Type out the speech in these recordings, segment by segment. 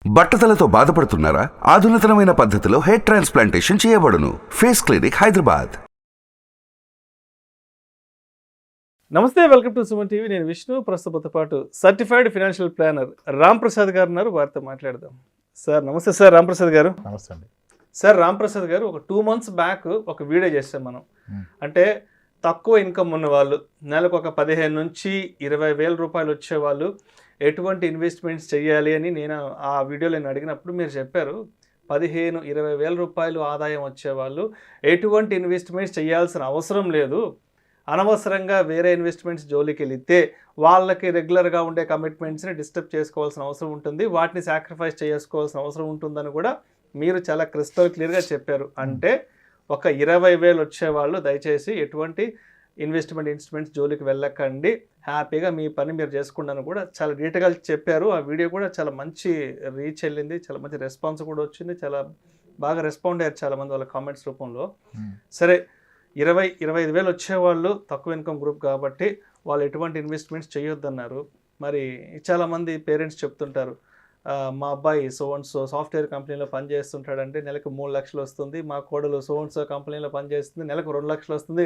బట్టతలతో బాధపడుతున్నారా? ఆధునితనమైన పద్ధతిలో hair transplantation చేయబడును. Face clinic, Hyderabad. నమస్తే, వెల్కమ్ టు సుమన్ టీవీ. నేను విష్ణు. ప్రస్తుతంతో పాటు certified financial planner Ram Prasad గారు ఉన్నారు. వారితో మాట్లాడదాం. సార్ నమస్తే. సార్ రామ్ ప్రసాద్ గారు. నమస్తే అండి. సార్ రామ్ ప్రసాద్ గారు, ఒక 2 months బ్యాక్ ఒక వీడియో చేస్తాం మనం. అంటే తక్కువ ఇన్కమ్ ఉన్న వాళ్ళు, నెలకు ఒక 15 నుంచి 20 వేల రూపాయలు వచ్చేవాళ్ళు ఎటువంటి ఇన్వెస్ట్మెంట్స్ చేయాలి అని నేను ఆ వీడియోలో అడిగినప్పుడు మీరు చెప్పారు, 15-20 వేల రూపాయలు ఆదాయం వచ్చేవాళ్ళు ఎటువంటి ఇన్వెస్ట్మెంట్స్ చేయాల్సిన అవసరం లేదు, అనవసరంగా వేరే ఇన్వెస్ట్మెంట్స్ జోలికి వెళితే వాళ్ళకి రెగ్యులర్గా ఉండే కమిట్మెంట్స్ని డిస్టర్బ్ చేసుకోవాల్సిన అవసరం ఉంటుంది, వాటిని సాక్రిఫైస్ చేసుకోవాల్సిన అవసరం ఉంటుందని కూడా మీరు చాలా క్రిస్టల్ క్లియర్గా చెప్పారు. అంటే ఒక 20,000 వచ్చేవాళ్ళు దయచేసి ఎటువంటి ఇన్వెస్ట్మెంట్స్ జోలికి వెళ్ళకండి, హ్యాపీగా మీ పని మీరు చేసుకుంటాను కూడా చాలా డీటెయిల్గా చెప్పారు. ఆ వీడియో కూడా చాలా మంచి రీచ్ వెళ్ళింది, చాలా మంచి రెస్పాన్స్ కూడా వచ్చింది, చాలా బాగా రెస్పాండ్ అయ్యారు చాలామంది వాళ్ళ కామెంట్స్ రూపంలో. సరే, 20-25 వేలు వచ్చేవాళ్ళు తక్కువ ఇన్కమ్ గ్రూప్ కాబట్టి వాళ్ళు ఎటువంటి ఇన్వెస్ట్మెంట్స్ చేయొద్దన్నారు. మరి చాలామంది పేరెంట్స్ చెప్తుంటారు, మా అబ్బాయి సో సాఫ్ట్వేర్ కంపెనీలో పనిచేస్తుంటాడంటే నెలకు 3 లక్షలు వస్తుంది, మా కోడలు సో కంపెనీలో పనిచేస్తుంది నెలకు 2 లక్షలు వస్తుంది,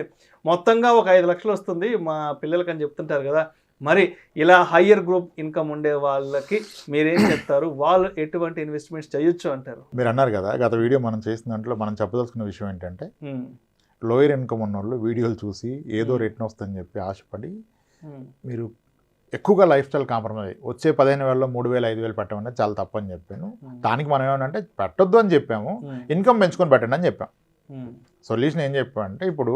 మొత్తంగా ఒక 5 లక్షలు వస్తుంది మా పిల్లలకి అని చెప్తుంటారు కదా. మరి ఇలా హయ్యర్ గ్రూప్ ఇన్కమ్ ఉండే వాళ్ళకి మీరేం చెప్తారు? వాళ్ళు ఎటువంటి ఇన్వెస్ట్మెంట్స్ చేయొచ్చు అంటారు? మీరు అన్నారు కదా, గత వీడియో మనం చేసిన దాంట్లో మనం చెప్పదలుచుకున్న విషయం ఏంటంటే, లోయర్ ఇన్కమ్ ఉన్న వాళ్ళు వీడియోలు చూసి ఏదో రేట్ని వస్తుందని చెప్పి ఆశపడి మీరు ఎక్కువగా లైఫ్ స్టైల్ కాంప్రమైజ్ వచ్చే 15,000లో 3,000 5,000 పెట్టమనేది చాలా తప్పు అని చెప్పాను. దానికి మనం ఏమనంటే పెట్టొద్దు అని చెప్పాము, ఇన్కమ్ పెంచుకొని పెట్టండి అని చెప్పాం. సొల్యూషన్ ఏం చెప్పామంటే, ఇప్పుడు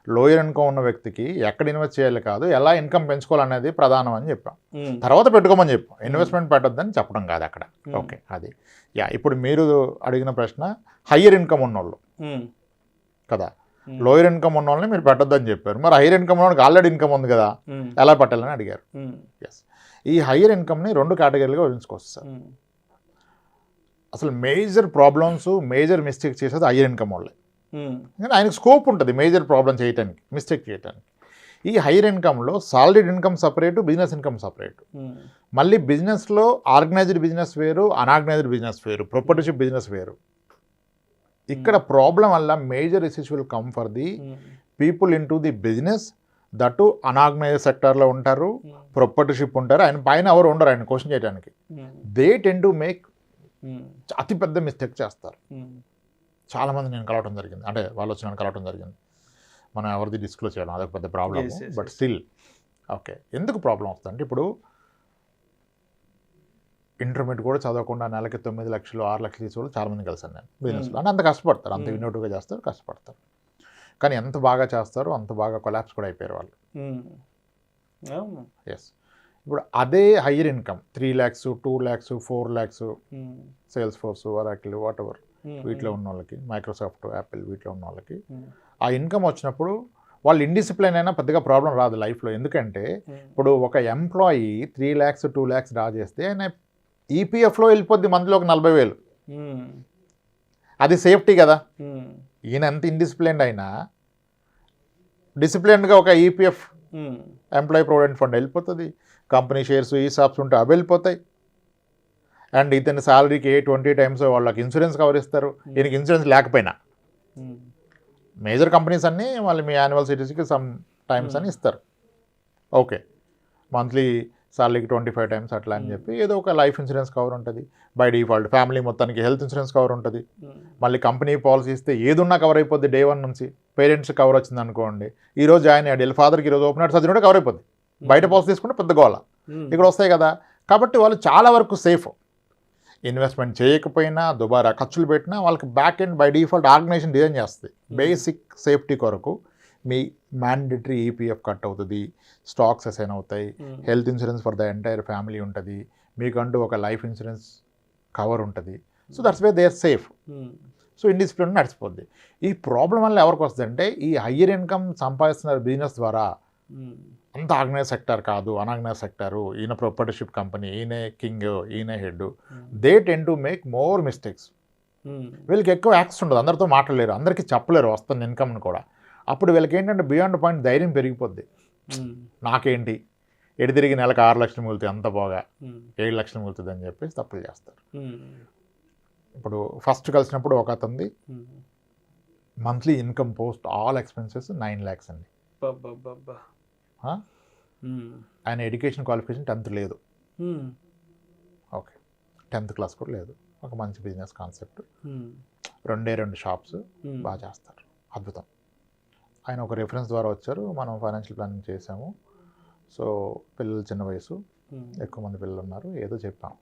లోయర్ ఇన్కమ్ ఉన్న వ్యక్తికి ఎక్కడ ఇన్వెస్ట్ చేయాలి కాదు, ఎలా ఇన్కమ్ పెంచుకోవాలనేది ప్రధానం అని చెప్పాం. తర్వాత పెట్టుకోమని చెప్పాం, ఇన్వెస్ట్మెంట్ పెట్టొద్దని చెప్పడం కాదు అక్కడ. ఓకే, అది ఇప్పుడు మీరు అడిగిన ప్రశ్న హయ్యర్ ఇన్కమ్ ఉన్నోళ్ళు కదా, లోయర్ ఇన్కమ్ ఉన్న వాళ్ళని మీరు పెట్టొద్దని చెప్పారు. మరి హైయర్ ఇన్కమ్ ఉన్న వాళ్ళకి ఆల్రెడీ ఇన్కమ్ ఉంది కదా, ఎలా పెట్టాలని అడిగారు. ఎస్, ఈ హైయర్ ఇన్కమ్ని 2 కేటగిరీలుగా విభజించుకోవచ్చు సార్. అసలు మేజర్ ప్రాబ్లమ్స్, మేజర్ మిస్టేక్ చేసేది హైయర్ ఇన్కమ్ వాళ్ళే. కానీ ఆయనకు స్కోప్ ఉంటుంది మేజర్ ప్రాబ్లం చేయడానికి, మిస్టేక్ చేయడానికి. ఈ హైయర్ ఇన్కమ్లో solid income separate, business income separate. మళ్ళీ బిజినెస్లో ఆర్గనైజ్డ్ బిజినెస్ వేరు, అన్ఆర్గనైజ్డ్ బిజినెస్ వేరు, ప్రొపర్టర్షిప్ బిజినెస్ వేరు. ఇక్కడ ప్రాబ్లం వల్ల major issues will come for the people in to the business, that unorganised సెక్టార్లో ఉంటారు, ప్రొపర్టర్షిప్ ఉంటారు, ఆయన పైన ఎవరు ఉండరు ఆయన క్వశ్చన్ చేయడానికి. దే టెన్ టు మేక్ అతిపెద్ద మిస్టేక్ చేస్తారు. చాలామంది నేను కలవటం జరిగింది, అంటే వాళ్ళు వచ్చి నన్ను కలవటం జరిగింది. మనం ఎవరిది డిస్క్లోజ్ చేయడం అదొక పెద్ద ప్రాబ్లం. బట్ స్టిల్ ఓకే, ఎందుకు ప్రాబ్లం వస్తుందంటే, ఇప్పుడు ఇంటర్మీడియట్ కూడా చదవకుండా నెలకి 9 లక్షలు 6 లక్షలు తీసుకోవాలి చాలామంది కలిసాను నేను బిజినెస్లో. అంటే అంత కష్టపడతారు, అంత ఇన్నోటివ్గా చేస్తారు, కష్టపడతారు. కానీ ఎంత బాగా చేస్తారో అంత బాగా కొలాప్స్ కూడా అయిపోయారు వాళ్ళు. ఎస్, ఇప్పుడు అదే higher income 3 lakhs 2 lakhs 4 lakhs sales force, Oracle, what ever వీటిలో ఉన్న వాళ్ళకి, మైక్రోసాఫ్ట్, యాపిల్ వీటిలో ఉన్న వాళ్ళకి ఆ ఇన్కమ్ వచ్చినప్పుడు వాళ్ళు ఇండిసిప్లైన్ అయినా పెద్దగా ప్రాబ్లం రాదు లైఫ్లో. ఎందుకంటే ఇప్పుడు ఒక ఎంప్లాయీ 3 lakhs 2 lakhs డ్రా చేస్తే ఆయన ఈపీఎఫ్లో వెళ్ళిపోద్ది మంత్లో ఒక 40,000. అది సేఫ్టీ కదా. ఈయన ఎంత ఇండిసిప్లైన్డ్ అయినా డిసిప్లైన్డ్గా ఒక ఈపీఎఫ్ ఎంప్లాయీ ప్రొవిడెంట్ ఫండ్ వెళ్ళిపోతుంది, కంపెనీ షేర్స్, ఈ షాప్స్ ఉంటే అవి వెళ్ళిపోతాయి. అండ్ ఇతని శాలరీకి 20 times వాళ్ళకి ఇన్సూరెన్స్ కవర్ ఇస్తారు. ఈయనకి ఇన్సూరెన్స్ లేకపోయినా మేజర్ కంపెనీస్ అన్నీ వాళ్ళు మీ యాన్యువల్ సిటీస్కి సమ్ టైమ్స్ అని ఇస్తారు. ఓకే, మంత్లీ సాలరీకి 25 times అట్లా అని చెప్పి ఏదో ఒక లైఫ్ ఇన్సూరెన్స్ కవర్ ఉంటుంది. బై డిఫాల్ట్ ఫ్యామిలీ మొత్తానికి హెల్త్ ఇన్సూరెన్స్ కవర్ ఉంటుంది. మళ్ళీ కంపెనీ పాలసీ ఇస్తే ఏదున్నా కవర్ అయిపోద్ది. డే 1 నుంచి పేరెంట్స్ కవర్ వచ్చింది అనుకోండి, ఈరోజు జాయిన్ అయ్యాడు, వీళ్ళ ఫాదర్కి ఈరోజు ఓపెన్ హార్ట్ సర్జరీ కూడా కవర్ అయిపోద్ది. బయట పాలసీ తీసుకుంటే పెద్ద గోళ ఇక్కడ వస్తాయి కదా. కాబట్టి వాళ్ళు చాలా వరకు సేఫ్. ఇన్వెస్ట్మెంట్ చేయకపోయినా, దుబారా ఖర్చులు పెట్టినా వాళ్ళకి back end by default organisation design చేస్తుంది. బేసిక్ సేఫ్టీ కొరకు మీ మ్యాండేటరీ ఈపీఎఫ్ కట్ అవుతుంది, స్టాక్స్ అసైన్ అవుతాయి, health insurance for the entire family ఉంటుంది, మీకంటూ ఒక లైఫ్ ఇన్సూరెన్స్ కవర్ ఉంటుంది. So that's way they are safe. So indiscipline నడిచిపోద్ది. ఈ ప్రాబ్లం వల్ల ఎవరికి వస్తుందంటే, ఈ హయ్యర్ ఇన్కమ్ సంపాదిస్తున్న బిజినెస్ ద్వారా అంత ఆర్గనైజ్ సెక్టార్ కాదు, అన్ఆర్గనైజ్ సెక్టారు, ఈయన ప్రొపర్టర్షిప్ కంపెనీ, ఈయనే కింగ్, ఈయనే head, they ten to make more mistakes. వీళ్ళకి ఎక్కువ యాక్సెస్ ఉండదు, అందరితో మాట్లాడలేరు, అందరికీ చెప్పలేరు వస్తున్న ఇన్కమ్ని కూడా. అప్పుడు వీళ్ళకి ఏంటంటే బియాండ్ పాయింట్ ధైర్యం పెరిగిపోద్ది. నాకేంటి ఎటు తిరిగి నెలకు 6 లక్షలు మిగులుతాయి, అంత పోగా 7 లక్షలు మిగులుతుంది అని చెప్పేసి తప్పులు చేస్తారు. ఇప్పుడు ఫస్ట్ కలిసినప్పుడు ఒక అతనిది monthly income post all expenses 9 lakhs అండి. ఆయన ఎడ్యుకేషన్ క్వాలిఫికేషన్ 10th లేదు, ఓకే 10th క్లాస్ కూడా లేదు. ఒక మంచి బిజినెస్ కాన్సెప్ట్, 2 షాప్స్ బాగా చేస్తారు, అద్భుతం. ఆయన ఒక రిఫరెన్స్ ద్వారా వచ్చారు, మనం ఫైనాన్షియల్ ప్లానింగ్ చేసాము. సో పిల్లలు చిన్న వయసు, ఎక్కువ మంది పిల్లలు ఉన్నారు, ఏదో చెప్పాం.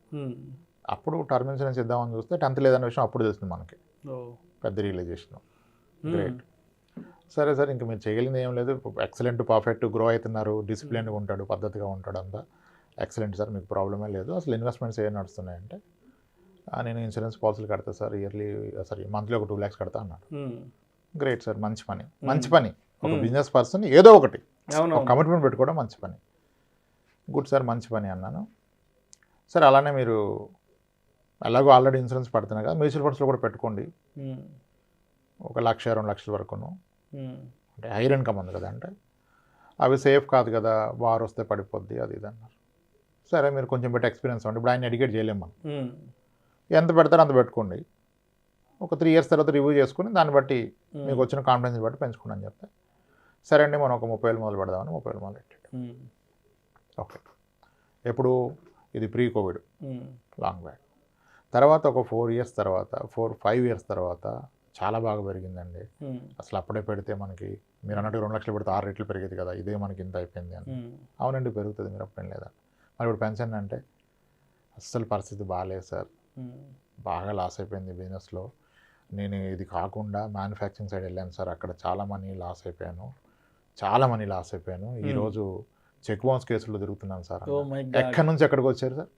అప్పుడు టర్మ్ ఇన్సూరెన్స్ ఇద్దామని చూస్తే 10th లేదన్న విషయం అప్పుడు తెలిసింది మనకి, పెద్ద రియలైజేషన్. గ్రేట్, సరే సార్ ఇంక మీరు చేయగలిగింది ఏం లేదు, ఎక్సలెంట్ పర్ఫెక్ట్ గ్రో అవుతున్నారు, డిసిప్లిన్గా ఉంటాడు, పద్ధతిగా ఉంటాడు, అంతా ఎక్సలెంట్ సార్, మీకు ప్రాబ్లమే లేదు. అసలు ఇన్వెస్ట్మెంట్స్ ఏం నడుస్తున్నాయంటే నేను ఇన్సూరెన్స్ పాలసీలు కడతా సార్, మంత్లీ ఒక 2 lakhs కడతా అన్నాడు. గ్రేట్ సార్, మంచి పని, మంచి పని. ఒక బిజినెస్ పర్సన్ ఏదో ఒకటి కమిట్మెంట్ పెట్టుకోవడం మంచి పని. గుడ్ సార్, మంచి పని అన్నాను. సరే అలానే మీరు ఎలాగో ఆల్రెడీ ఇన్సూరెన్స్ పడుతున్నాయి కదా, మ్యూచువల్ ఫండ్స్లో కూడా పెట్టుకోండి, 1 లక్ష 2 లక్షల వరకును, అంటే హైర్ ఇన్కమ్ ఉంది కదా, అంటే అవి సేఫ్ కాదు కదా, వారు వస్తే పడిపోద్ది అది ఇది అన్నారు. సరే మీరు కొంచెం బట్టి ఎక్స్పీరియన్స్ ఉంది, ఇప్పుడు ఆయన ఎడ్యుకేట్ చేయలేము మనం, ఎంత పెడతారో అంత పెట్టుకోండి, ఒక 3 years తర్వాత రివ్యూ చేసుకుని దాన్ని బట్టి మీకు వచ్చిన కాన్ఫిడెన్స్ బట్టి పెంచుకోండి అని చెప్తే, సరే అండి మనం ఒక 30,000 మొదలు పెడదామని 30,000 మొదలు పెట్టాడు. ఓకే, ఎప్పుడు ఇది ప్రీ కోవిడ్, లాంగ్ బ్యాక్. తర్వాత ఒక 4 years తర్వాత 4-5 years తర్వాత చాలా బాగా పెరిగిందండి. అసలు అప్పుడే పెడితే మనకి మీరు అన్నట్టు 2 లక్షలు పెడితే 6 రెట్లు పెరిగేది కదా, ఇదే మనకి ఇంత అయిపోయింది అని. అవునండి పెరుగుతుంది, మీరు అప్పుడేం లేదా. మరి ఇప్పుడు పెన్షన్ అంటే అస్సలు పరిస్థితి బాగాలేదు సార్, బాగా లాస్ అయిపోయింది బిజినెస్లో, నేను ఇది కాకుండా మ్యానుఫ్యాక్చరింగ్ సైడ్ వెళ్ళాను సార్, అక్కడ చాలా మనీ లాస్ అయిపోయాను. ఈరోజు చెక్ బౌన్స్ కేసుల్లో తిరుగుతున్నాను సార్. ఎక్కడి నుంచి ఎక్కడికి వచ్చారు సార్,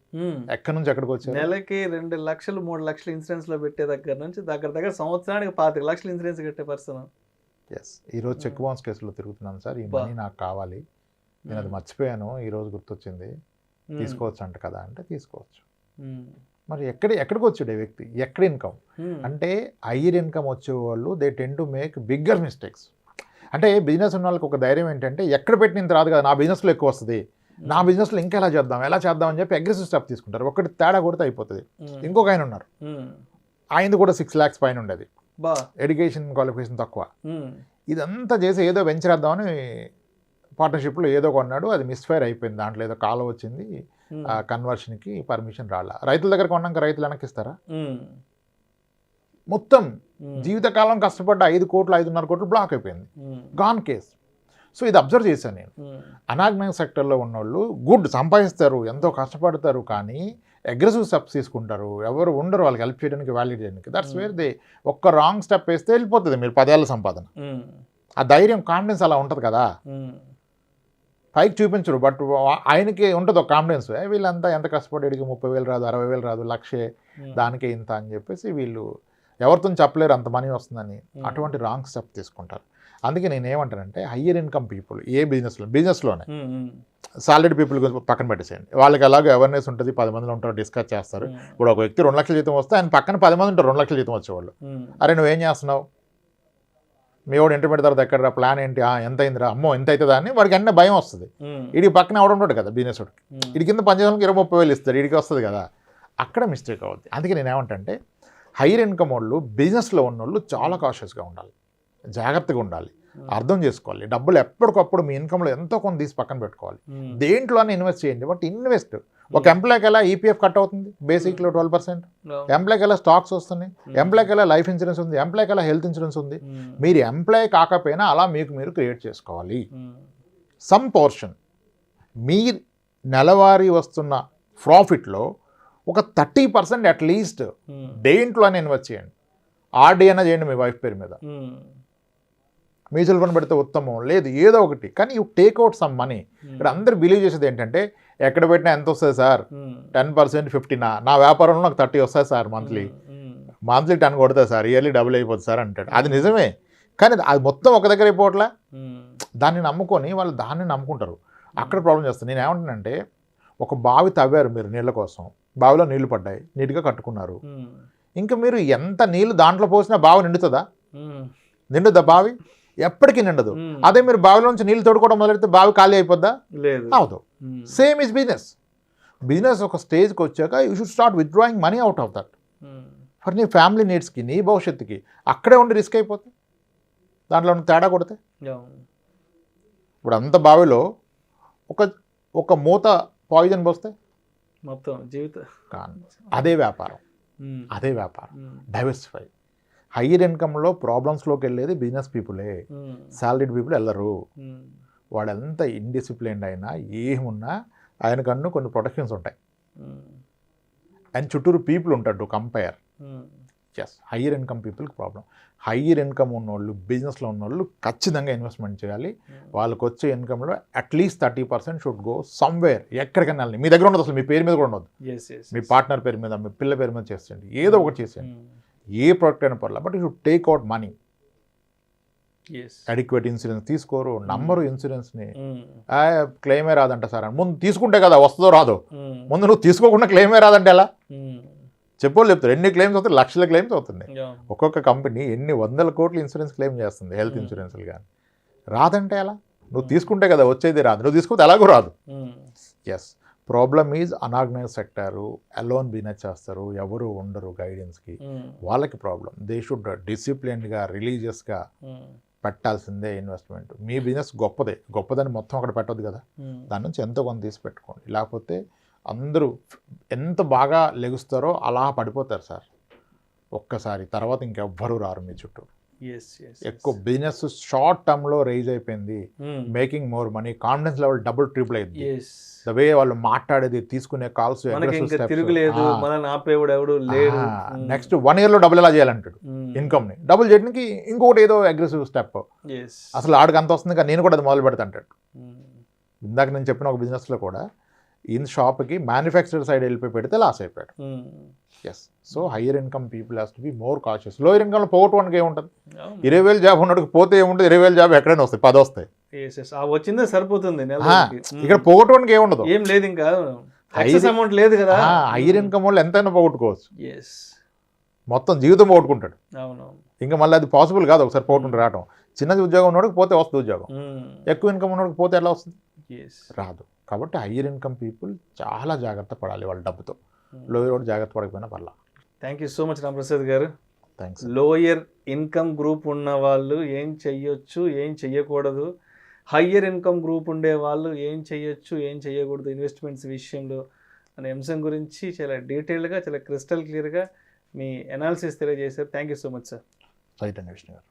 ఎక్కడి నుంచి ఎక్కడికి వచ్చారు? నెలకి 2 లక్షలు 3 లక్షలు ఇన్సూరెన్స్ లో పెట్టే దగ్గర నుంచి దగ్గర సంవత్సరానికి 25 లక్షలు ఇన్సూరెన్స్ కట్టే పర్సన్. ఎస్, ఈరోజు చెక్ బౌన్స్ కేసులో తిరుగుతున్నాను సార్, ఈ మనీ నాకు కావాలి, నేను అది మర్చిపోయాను, ఈరోజు గుర్తొచ్చింది, తీసుకోవచ్చు అంట కదా అంటే తీసుకోవచ్చు. మరి ఎక్కడికి వచ్చాడు వ్యక్తి, ఎక్కడ ఇన్కమ్ అంటే హైయర్ ఇన్కమ్ వచ్చేవాళ్ళు they tend to make bigger mistakes. అంటే బిజినెస్ ఉన్న వాళ్ళకి ఒక ధైర్యం ఏంటంటే ఎక్కడ పెట్టిన రాదు కదా, నా బిజినెస్లో ఎక్కువ వస్తుంది, నా బిజినెస్లో ఇంకా ఎలా చేద్దాం అని చెప్పి అగ్రెసివ్ స్టెప్ తీసుకుంటారు. ఒకటి తేడా కొడితే అయిపోతుంది. ఇంకొక ఆయన ఉన్నారు, ఆయనది కూడా 6 lakhs పైన ఉండేది, ఎడ్యుకేషన్ క్వాలిఫికేషన్ తక్కువ, ఇదంతా చేసి ఏదో వెంచరేద్దామని పార్ట్నర్షిప్లో ఏదో కొన్నాడు, అది మిస్ఫైర్ అయిపోయింది, దాంట్లో ఏదో కాలం వచ్చింది, కన్వర్షన్కి పర్మిషన్ రాలా. రైతుల దగ్గర కొన్నాక రైతులు వెనక్కిస్తారా? మొత్తం జీవితకాలం కష్టపడ్డ 5 కోట్లు 5.5 కోట్లు బ్లాక్ అయిపోయింది, గాన్ కేస్. సో ఇది అబ్జర్వ్ చేశాను నేను. అనాగ్నైజ్ సెక్టర్లో ఉన్నోళ్ళు గుడ్ సంపాదిస్తారు, ఎంతో కష్టపడతారు, కానీ అగ్రెసివ్ స్టెప్స్ తీసుకుంటారు, ఎవరు ఉండరు వాళ్ళకి హెల్ప్ చేయడానికి, వాల్యుయేట్ చేయడానికి. దట్స్ వేర్ దే ఒక్క రాంగ్ స్టెప్ వేస్తే వెళ్ళిపోతుంది మీరు 10 ఏళ్ళ సంపాదన. ఆ ధైర్యం కాన్ఫిడెన్స్ అలా ఉంటుంది కదా, పైకి చూపించరు, బట్ ఆయనకి ఉంటుంది ఒక కాన్ఫిడెన్స్, వీళ్ళంతా ఎంత కష్టపడేడికి 30,000 రాదు, 60,000 రాదు, 1,00,000 దానికే ఇంత అని చెప్పేసి వీళ్ళు ఎవరితో చెప్పలేరు అంత మనీ వస్తుందని, అటువంటి రాంగ్ స్టెప్ తీసుకుంటారు. అందుకే నేను ఏమంటానంటే హయ్యర్ ఇన్కమ్ పీపుల్ ఏ బిజినెస్లోనే సాలరీడ్ పీపుల్ పక్కన పెట్టేసేయండి, వాళ్ళకి అలాగే అవేర్నెస్ ఉంటుంది, 10 మందిలో ఉంటారు, డిస్కస్ చేస్తారు. ఇప్పుడు ఒక వ్యక్తి 2 లక్షల జీతం వస్తే ఆయన పక్కన 10 మంది ఉంటారు 2 లక్షల జీతం వచ్చేవాళ్ళు. అరే నువ్వేం చేస్తున్నావు, మీ వాడు ఇంటర్మీడియట్ తర్వాత ఎక్కడ ప్లాన్ ఏంటి, ఎంత అయిందిరా, అమ్మో ఎంత అవుతుందా అని వాడికి అన్నీ భయం వస్తుంది. వీడికి పక్కన ఎవడు ఉంటాడు కదా బిజినెస్ వాడికి, వీడి కింద పనిచేయడానికి 20-30 ఇస్తాడు, వీడికి వస్తుంది కదా, అక్కడ మిస్టేక్ అవుద్ది. అందుకే నేను ఏమంటే హైయర్ ఇన్కమ్ వాళ్ళు బిజినెస్లో ఉన్నోళ్ళు చాలా కాషియస్గా ఉండాలి, జాగ్రత్తగా ఉండాలి, అర్థం చేసుకోవాలి. డబ్బులు ఎప్పటికప్పుడు మీ ఇన్కమ్లో ఎంతో కొంత తీసి పక్కన పెట్టుకోవాలి, దేంట్లోనే ఇన్వెస్ట్ చేయండి. బట్ ఇన్వెస్ట్ ఒక ఎంప్లాయ్కి ఎలా ఈపీఎఫ్ కట్ అవుతుంది బేసిక్లో 12%, ఎంప్లాయ్కి ఎలా స్టాక్స్ వస్తున్నాయి, ఎంప్లాయ్కి ఎలా లైఫ్ ఇన్సూరెన్స్ ఉంది, ఎంప్లాయ్కి ఎలా హెల్త్ ఇన్సూరెన్స్ ఉంది. మీరు ఎంప్లాయ్ కాకపోయినా అలా మీకు మీరు క్రియేట్ చేసుకోవాలి. సమ్ పోర్షన్ మీ నెలవారీ వస్తున్న ప్రాఫిట్లో ఒక 30% అట్లీస్ట్ దేంట్లోనే ఇన్వెస్ట్ చేయండి. ఆర్డీ అయినా చేయండి మీ వైఫ్ పేరు మీద, మ్యూచువల్ ఫండ్ పెడితే ఉత్తమం, లేదు ఏదో ఒకటి, కానీ యూ టేక్అవుట్ సమ్ మనీ. ఇక్కడ అందరు బిలీవ్ చేసేది ఏంటంటే ఎక్కడ పెట్టినా ఎంత వస్తుంది సార్, 10% 15, నా వ్యాపారంలో నాకు 30 వస్తాయి సార్, మంత్లీ 10 కొడతా సార్, ఇయర్లీ డబుల్ అయిపోతుంది సార్ అంటాడు. అది నిజమే, కానీ అది మొత్తం ఒక దగ్గర అయిపోవట్లా. దాన్ని నమ్ముకొని వాళ్ళు దాన్ని నమ్ముకుంటారు, అక్కడ ప్రాబ్లం చేస్తారు. నేను ఏమంటానంటే ఒక బావి తవ్వారు మీరు నీళ్ళ కోసం, బావిలో నీళ్లు పడ్డాయి, నీట్గా కట్టుకున్నారు, ఇంకా మీరు ఎంత నీళ్ళు దాంట్లో పోసినా బావి నిండుతుందా? నిండుద్దా బావి? ఎప్పటికీ నిండదు. అదే మీరు బావిలోంచి నీళ్ళు తోడుకోవడం మొదలెడితే బావి ఖాళీ అయిపోద్దా? లేదు. అవదు. Same is business. బిజినెస్ ఒక స్టేజ్కి వచ్చాక you should start withdrawing money out of that for నీ ఫ్యామిలీ నీడ్స్కి, నీ భవిష్యత్తుకి. అక్కడే ఉండి రిస్క్ అయిపోతుంది దాంట్లో ఉన్న తేడా కొడితే. ఇప్పుడు అంత బావిలో ఒక మూత పాయిజన్ పోస్తే మొత్తం జీవితం కానీ అదే వ్యాపారం. డైవర్సిఫై. హయ్యర్ ఇన్కమ్లో ప్రాబ్లమ్స్లోకి వెళ్ళేది బిజినెస్ పీపులే, సాలరీడ్ పీపుల్ వెళ్ళరు. వాడు ఎంత ఇండిసిప్లిన్డ్ అయినా ఏమున్నా ఆయనకన్ను కొన్ని ప్రొటెక్షన్స్ ఉంటాయి అండ్ చుట్టూరు పీపుల్ ఉంటాడు to compare. Yes, higher income పీపుల్కి ప్రాబ్లం. హయ్యర్ ఇన్కమ్ ఉన్నోళ్ళు, బిజినెస్లో ఉన్నోళ్ళు ఖచ్చితంగా ఇన్వెస్ట్మెంట్ చేయాలి. వాళ్ళకి వచ్చే ఇన్కమ్లో అట్లీస్ట్ 30% షుడ్ గో సమ్వేర్. ఎక్కడికైనా వెళ్ళి మీ దగ్గర ఉండదు, అసలు మీ పేరు మీద కూడా ఉండదు, మీ పార్ట్నర్ పేరు మీద, మీ పిల్ల పేరు మీద చేసేయండి, ఏదో ఒకటి చేసేయండి. ఏ ప్రోడక్ట్ అయినా పర్లేదు, but you should take out money. Adequate insurance తీసుకోరు, నమ్మరు ఇన్సూరెన్స్ని. క్లెయిమే రాదంట సార్ అని. ముందు తీసుకుంటే కదా వస్తుందో రాదో. ముందు నువ్వు తీసుకోకుండా క్లెయిమే రాదంటే ఎలా? చెప్పోళ్ళు చెప్తారు ఎన్ని క్లెయిమ్స్ అవుతాయి, లక్షల క్లెయిమ్స్ అవుతుంది. ఒక్కొక్క కంపెనీ ఎన్ని వందల కోట్లు ఇన్సూరెన్స్ క్లెయిమ్ చేస్తుంది, హెల్త్ ఇన్సూరెన్స్లు కానీ. రాదంటే ఎలా? నువ్వు తీసుకుంటే కదా వచ్చేది, రాదు. నువ్వు తీసుకుంటే ఎలాగో రాదు. Yes, problem is unorganise sector, alone business చేస్తారు, ఎవరు ఉండరు గైడెన్స్కి, వాళ్ళకి ప్రాబ్లం. దే షుడ్ డిసిప్లిన్డ్గా, రిలీజియస్గా పెట్టాల్సిందే ఇన్వెస్ట్మెంట్. మీ బిజినెస్ గొప్పదని మొత్తం అక్కడ పెట్టదు కదా, దాని నుంచి ఎంతో కొంత తీసి పెట్టుకోండి. లేకపోతే అందరూ ఎంత బాగా లెగుస్తారో అలా పడిపోతారు సార్ ఒక్కసారి. తర్వాత ఇంకెవ్వరూ రారు మీ చుట్టూ. ఎక్కువ బిజినెస్ షార్ట్ టర్మ్లో రైజ్ అయిపోయింది, making more money, confidence level double triple అయింది. ద వే వాళ్ళు మాట్లాడేది, తీసుకునే కాల్స్, నెక్స్ట్ 1 yearలో డబుల్ ఎలా చేయాలంటాడు ఇన్కమ్ని. డబుల్ చేయడానికి ఇంకొకటి ఏదో అగ్రెసివ్ స్టెప్. అసలు ఆడికి అంత వస్తుంది కానీ నేను కూడా అది మొదలు పెడతా అంటాడు. ఇందాక నేను చెప్పిన ఒక బిజినెస్లో కూడా ఇన్ షాప్కి మ్యానుఫ్యాక్చరర్ సైడ్ వెళ్ళిపోయి పెడితే లాస్ అయిపోయాడు. Yes, so higher income people has to be more cautious. Lower ఇన్కమ్లో పోగొట్టుకోవడానికి ఏముంటుంది? 20,000 జాబ్ ఉన్నట్టుకు పోతే ఏముంటుంది? 20,000 జాబ్ ఎక్కడైనా వస్తాయి, 10 వస్తాయి. వచ్చిందే సరిపోతుంది. ఇక్కడ పోగొట్టుకోవడానికి ఏముండదు, ఏం లేదు, ఇంకా అమౌంట్ లేదు కదా. హయ్యర్ ఇన్కమ్ వాళ్ళు ఎంతైనా పోగొట్టుకోవచ్చు, మొత్తం జీవితం పోగొట్టుకుంటాడు. ఇంకా మళ్ళీ అది పాసిబుల్ కాదు ఒకసారి పోగొట్టుకుంటూ రావడం. చిన్నది ఉద్యోగం ఉన్నోడికి పోతే వస్తుంది ఉద్యోగం, ఎక్కువ ఇన్కమ్ ఉన్నోడికి పోతే ఎలా వస్తుంది? రాదు. కాబట్టి హయ్యర్ ఇన్కమ్ పీపుల్ చాలా జాగ్రత్త పడాలి వాళ్ళ డబ్బుతో. లోయర్ కూడా జాగ్రత్త పడకపోయినా పర్లా. Thank you so much Ramprasad గారు. థ్యాంక్స్. లోయర్ ఇన్కమ్ గ్రూప్ ఉన్న వాళ్ళు ఏం చెయ్యొచ్చు, ఏం చెయ్యకూడదు, హయ్యర్ ఇన్కమ్ గ్రూప్ ఉండే వాళ్ళు ఏం చెయ్యొచ్చు, ఏం చెయ్యకూడదు ఇన్వెస్ట్మెంట్స్ విషయంలో అనే అంశం గురించి చాలా డీటెయిల్డ్గా, చాలా క్రిస్టల్ క్లియర్గా మీ అనాలిసిస్ తెలియజేశారు. Thank you so much sir. Right అండి విష్ణు గారు.